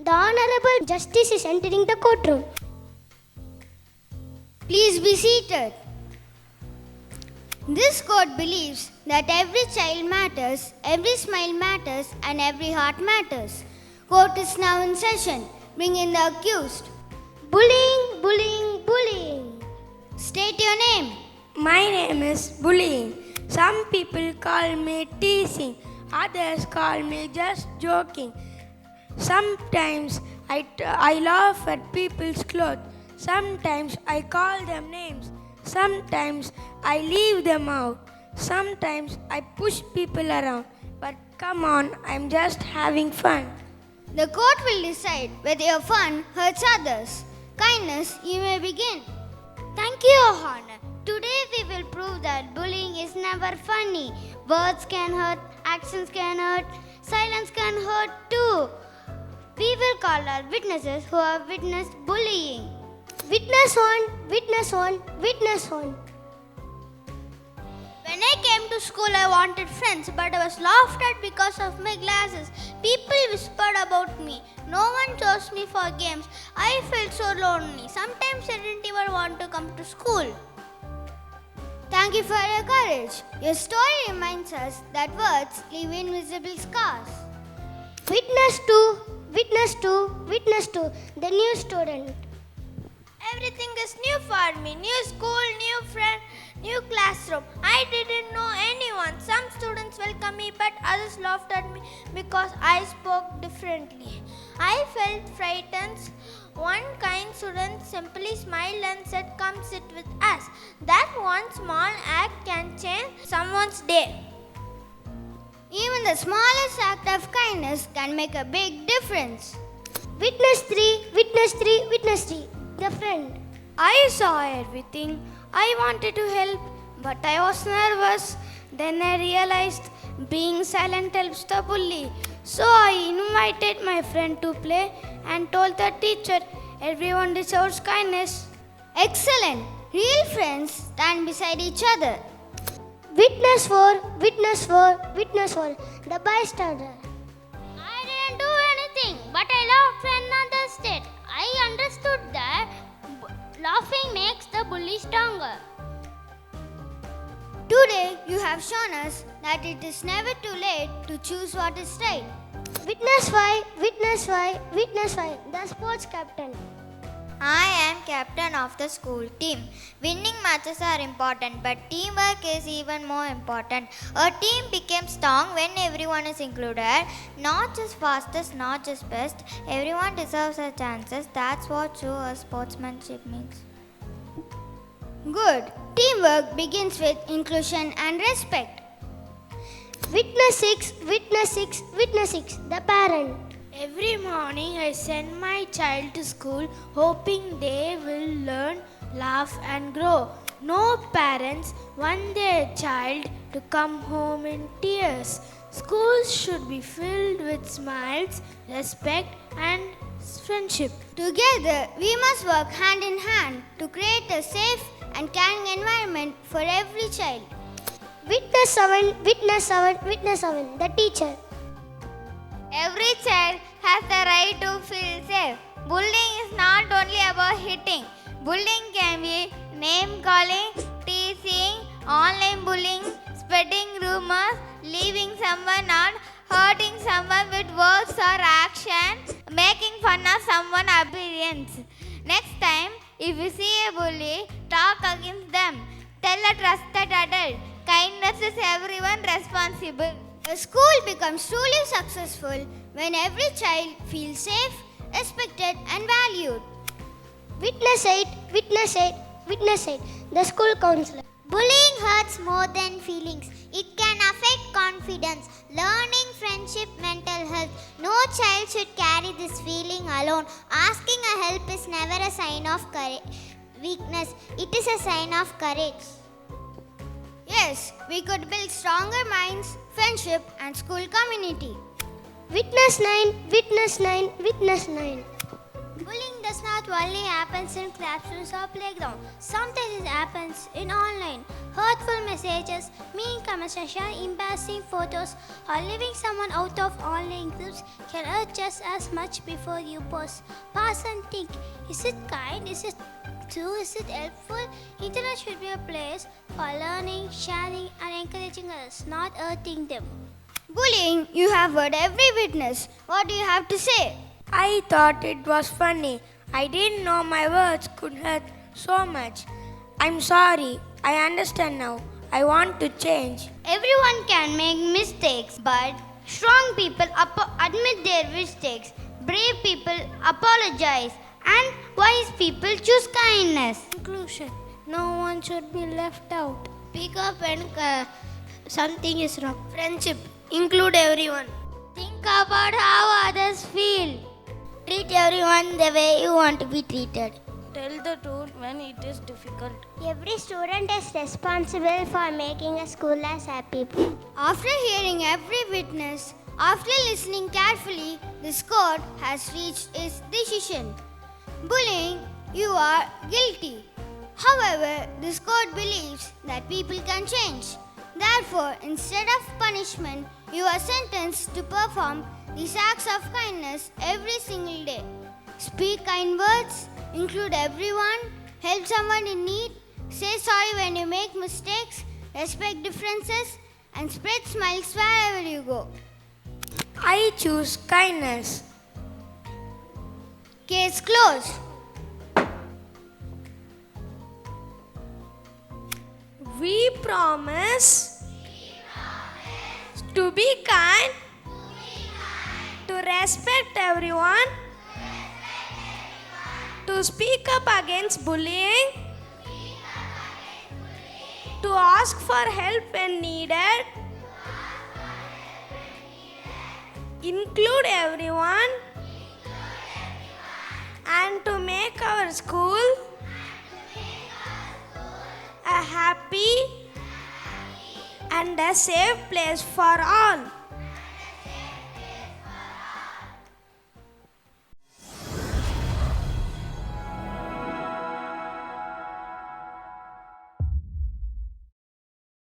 The Honorable Justice is entering the courtroom. Please be seated. This court believes that every child matters, every smile matters, and every heart matters. Court is now in session. Bring in the accused. Bullying, bullying, bullying. State your name. My name is bullying. Some people call me teasing, others call me just joking. Sometimes I laugh at people's clothes. Sometimes I call them names. Sometimes I leave them out. Sometimes I push people around. But come on, I'm just having fun. The court will decide whether your fun hurts others. Kindness, you may begin. Thank you, Your Honor. Today we will prove that bullying is never funny. Words can hurt, actions can hurt, silence can hurt too. We will call our witnesses who have witnessed bullying. Witness one, witness one, witness one. When I came to school, I wanted friends, but I was laughed at because of my glasses. People whispered about me. No one chose me for games. I felt so lonely. Sometimes I didn't even want to come to school. Thank you for your courage. Your story reminds us that words leave invisible scars. Witness two, witness two, witness two. The new student. Everything is new for me. New school, new friend, new classroom. I didn't know anyone. Some students welcomed me, but others laughed at me because I spoke differently. I felt frightened. One kind student simply smiled and said, "Come sit with us." That one small act can change someone's day. Even the smallest act of kindness can make a big difference. Witness three, witness three, witness three. The friend. I saw everything. I wanted to help, but I was nervous. Then I realized being silent helps the bully. So I invited my friend to play and told the teacher everyone deserves kindness. Excellent. Real friends stand beside each other. Witness four, witness four, witness four. The bystander. I didn't do anything, but I laughed when others did. I understood that laughing makes the bully stronger. Today, you have shown us that it is never too late to choose what is right. Witness five, witness five, witness five. The sports captain. I am captain of the school team. Winning matches are important, but teamwork is even more important. A team becomes strong when everyone is included. Not just fastest, not just best. Everyone deserves a chances. That's what true sportsmanship means. Good. Teamwork begins with inclusion and respect. Witness six, witness six, witness six. The parent. Every morning I send my child to school hoping they will learn, laugh and grow. No parents want their child to come home in tears. Schools should be filled with smiles, respect and friendship. Together, we must work hand in hand to create a safe and caring environment for every child. Witness seven, witness seven, witness seven. The teacher. Every child has the right to feel safe. Bullying is not only about hitting. Bullying can be name calling, teasing, online bullying, spreading rumors, leaving someone out, hurting someone with words or action, making fun of someone's appearance. Next time, if you see a bully, talk against them. Tell a trusted adult. Kindness is everyone responsible. A school becomes truly successful when every child feels safe, respected, and valued. Witness eight, witness eight, witness eight. The school counselor. Bullying hurts more than feelings. It can affect confidence, learning, friendship, mental health. No child should carry this feeling alone. Asking a help is never a sign of weakness. It is a sign of courage. Yes, we could build stronger minds, friendship, and school community. Witness nine, witness nine, witness nine. Bullying does not only happen in classrooms or playground. Sometimes it happens in online. Hurtful messages, mean comments, and sharing embarrassing photos, or leaving someone out of online groups can hurt just as much before you post. Pause and think: is it kind? Is it true? Is it helpful? Internet should be a place for learning, sharing, and encouraging others, not hurting them. Bullying, you have heard every witness. What do you have to say? I thought it was funny. I didn't know my words could hurt so much. I'm sorry. I understand now. I want to change. Everyone can make mistakes, but strong people admit their mistakes. Brave people apologize, and wise people choose kindness. Conclusion: no one should be left out. Speak up when something is wrong. Friendship: include everyone. Think about how others feel. Treat everyone the way you want to be treated. Tell the truth when it is difficult. Every student is responsible for making a school as happy. After hearing every witness, after listening carefully, this court has reached its decision. Bullying, you are guilty. However, this court believes that people can change. Therefore, instead of punishment, you are sentenced to perform these acts of kindness every single day. Speak kind words, include everyone, help someone in need, say sorry when you make mistakes, respect differences, and spread smiles wherever you go. I choose kindness. Case closed. We promise to be kind, to respect everyone, to speak up against bullying, to ask for help when needed, include everyone, and to make our school a happy and a safe place for all.